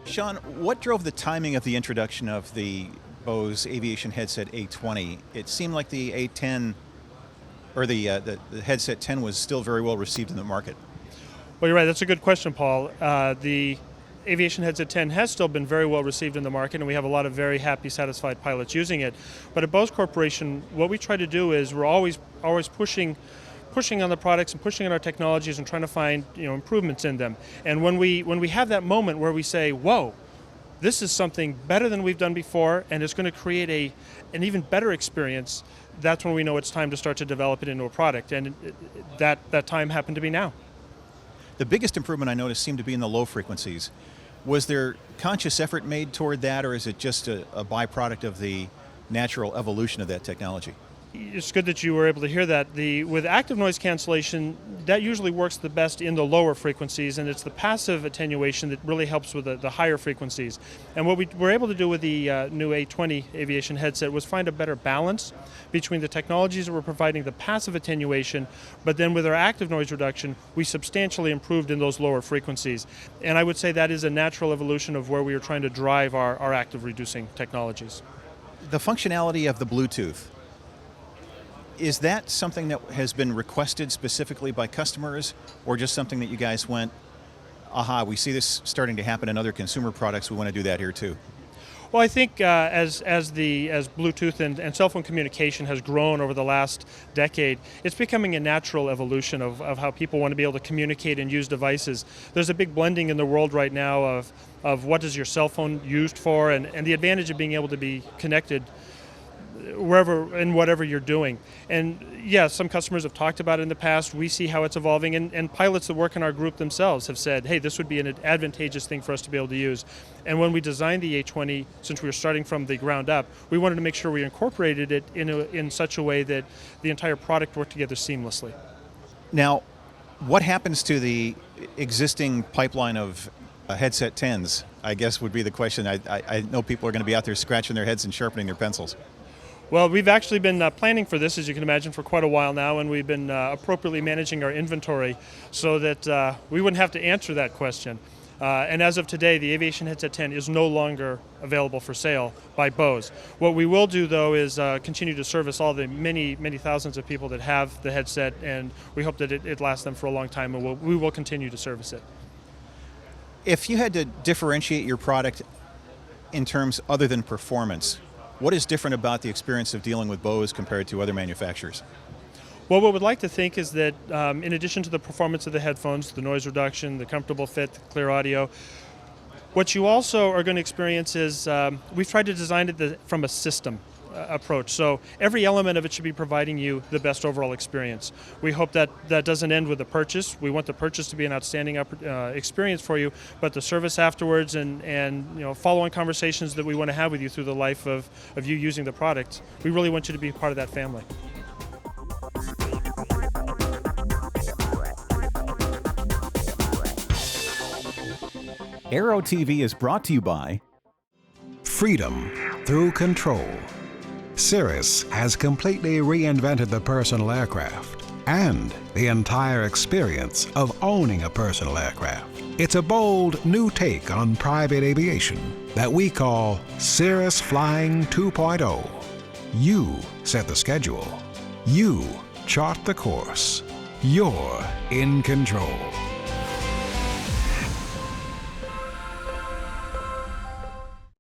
Sean, what drove the timing of the introduction of the Bose Aviation Headset A20? It seemed like the A10, or the Headset 10 was still very well received in the market. Well, you're right. That's a good question, Paul. The Aviation Headset 10 has still been very well received in the market, and we have a lot of very happy, satisfied pilots using it. But at Bose Corporation, what we try to do is we're always pushing on the products and pushing on our technologies and trying to find improvements in them. And when we have that moment where we say, whoa, this is something better than we've done before, and it's going to create an even better experience, that's when we know it's time to start to develop it into a product. And that time happened to be now. The biggest improvement I noticed seemed to be in the low frequencies. Was there conscious effort made toward that, or is it just a byproduct of the natural evolution of that technology? It's good that you were able to hear that. With active noise cancellation, that usually works the best in the lower frequencies, and it's the passive attenuation that really helps with the higher frequencies. And what we were able to do with the new A20 aviation headset was find a better balance between the technologies that were providing the passive attenuation, but then with our active noise reduction, we substantially improved in those lower frequencies. And I would say that is a natural evolution of where we are trying to drive our active reducing technologies. The functionality of the Bluetooth, is that something that has been requested specifically by customers, or just something that you guys went, aha, we see this starting to happen in other consumer products, we want to do that here too? Well, I think as Bluetooth and cell phone communication has grown over the last decade, it's becoming a natural evolution of how people want to be able to communicate and use devices. There's a big blending in the world right now of what is your cell phone used for, and the advantage of being able to be connected wherever and whatever you're doing. And yes, some customers have talked about it in the past. We see how it's evolving, and pilots that work in our group themselves have said, hey, this would be an advantageous thing for us to be able to use. And when we designed the A20, since we were starting from the ground up, we wanted to make sure we incorporated it in such a way that the entire product worked together seamlessly. Now, what happens to the existing pipeline of Headset 10s, I guess would be the question. I know people are going to be out there scratching their heads and sharpening their pencils. Well, we've actually been planning for this, as you can imagine, for quite a while now, and we've been appropriately managing our inventory so that we wouldn't have to answer that question. And as of today, the Aviation Headset 10 is no longer available for sale by Bose. What we will do, though, is continue to service all the many, many thousands of people that have the headset, and we hope that it lasts them for a long time, and we will continue to service it. If you had to differentiate your product in terms other than performance, what is different about the experience of dealing with Bose compared to other manufacturers? Well, what we'd like to think is that in addition to the performance of the headphones, the noise reduction, the comfortable fit, the clear audio, what you also are going to experience is we've tried to design it from a system approach. So every element of it should be providing you the best overall experience. We hope that doesn't end with the purchase. We want the purchase to be an outstanding experience for you, but the service afterwards and follow-on conversations that we want to have with you through the life of you using the product, we really want you to be part of that family. Aero-TV is brought to you by Freedom through control. Cirrus has completely reinvented the personal aircraft and the entire experience of owning a personal aircraft. It's a bold new take on private aviation that we call Cirrus Flying 2.0. You set the schedule. You chart the course. You're in control.